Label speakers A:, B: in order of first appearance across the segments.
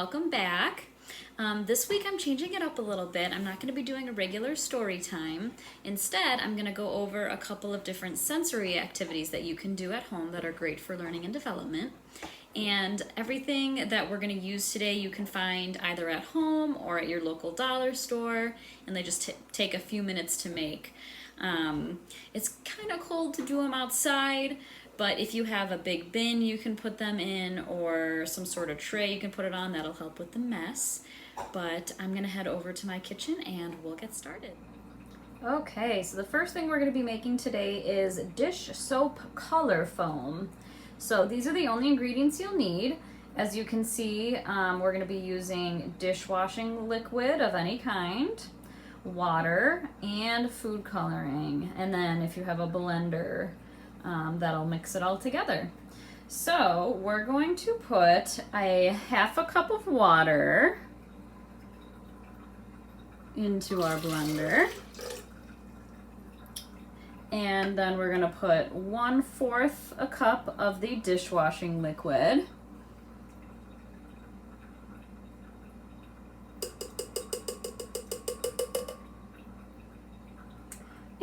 A: welcome back. This week I'm changing it up a little bit. I'm not going to be doing a regular story time. Instead, I'm going to go over a couple of different sensory activities that you can do at home that are great for learning and development. And everything that we're going to use today you can find either at home or at your local dollar store, and they just take a few minutes to make. It's kind of cold to do them outside, but if you have a big bin you can put them in, or some sort of tray you can put it on, that'll help with the mess. But I'm gonna head over to my kitchen and we'll get started. Okay, so the first thing we're gonna be making today is dish soap color foam. So these are the only ingredients you'll need. As you can see, we're gonna be using dishwashing liquid of any kind, water, and food coloring. And then if you have a blender, that'll mix it all together. So we're going to put a half a cup of water into our blender. And then we're gonna put 1/4 a cup of the dishwashing liquid.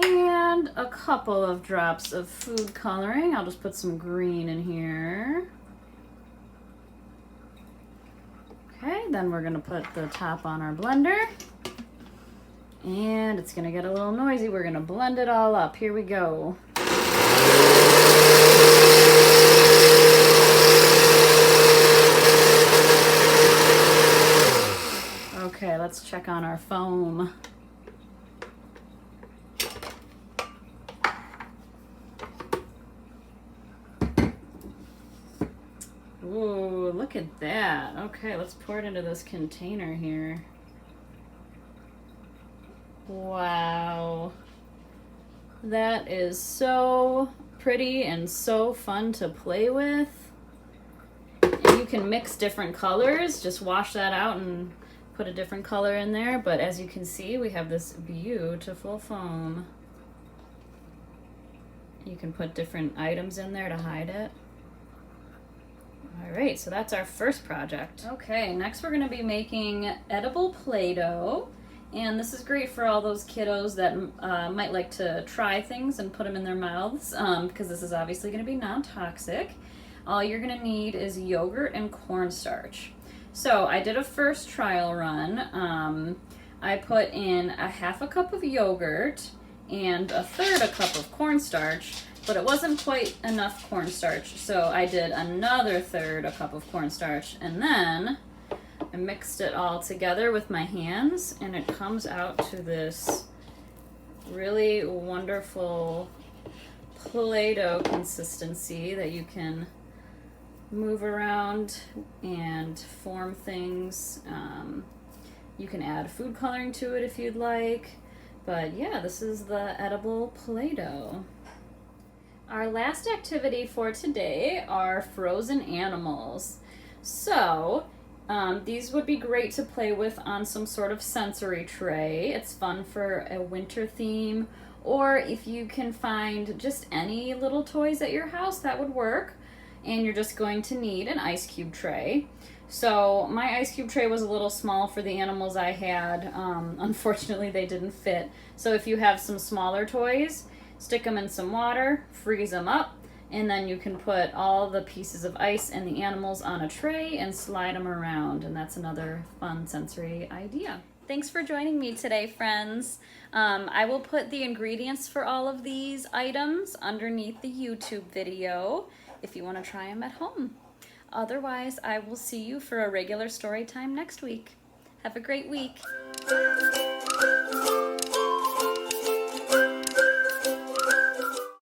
A: And a couple of drops of food coloring. I'll just put some green in here. Okay, then we're gonna put the top on our blender. And it's gonna get a little noisy. We're gonna blend it all up. Here we go. Okay, let's check on our foam. Ooh, look at that. Okay, let's pour it into this container here. Wow. That is so pretty and so fun to play with. And you can mix different colors. Just wash that out and put a different color in there. But as you can see, we have this beautiful foam. You can put different items in there to hide it. All right, so that's our first project. Okay, next we're gonna be making edible Play-Doh. And this is great for all those kiddos that might like to try things and put them in their mouths, because this is obviously gonna be non-toxic. All you're gonna need is yogurt and cornstarch. So I did a first trial run. I put in a half a cup of yogurt and 1/3 a cup of cornstarch, but it wasn't quite enough cornstarch, so I did another 1/3 a cup of cornstarch, and then I mixed it all together with my hands, and it comes out to this really wonderful Play-Doh consistency that you can move around and form things. You can add food coloring to it if you'd like, but yeah, this is the edible Play-Doh. Our last activity for today are frozen animals. So these would be great to play with on some sort of sensory tray. It's fun for a winter theme, or if you can find just any little toys at your house, that would work. And you're just going to need an ice cube tray. So my ice cube tray was a little small for the animals I had. Unfortunately, they didn't fit. So if you have some smaller toys, stick them in some water, freeze them up, and then you can put all the pieces of ice and the animals on a tray and slide them around, and that's another fun sensory idea. Thanks for joining me today, friends. I will put the ingredients for all of these items underneath the YouTube video if you want to try them at home. Otherwise, I will see you for a regular story time next week. Have a great week.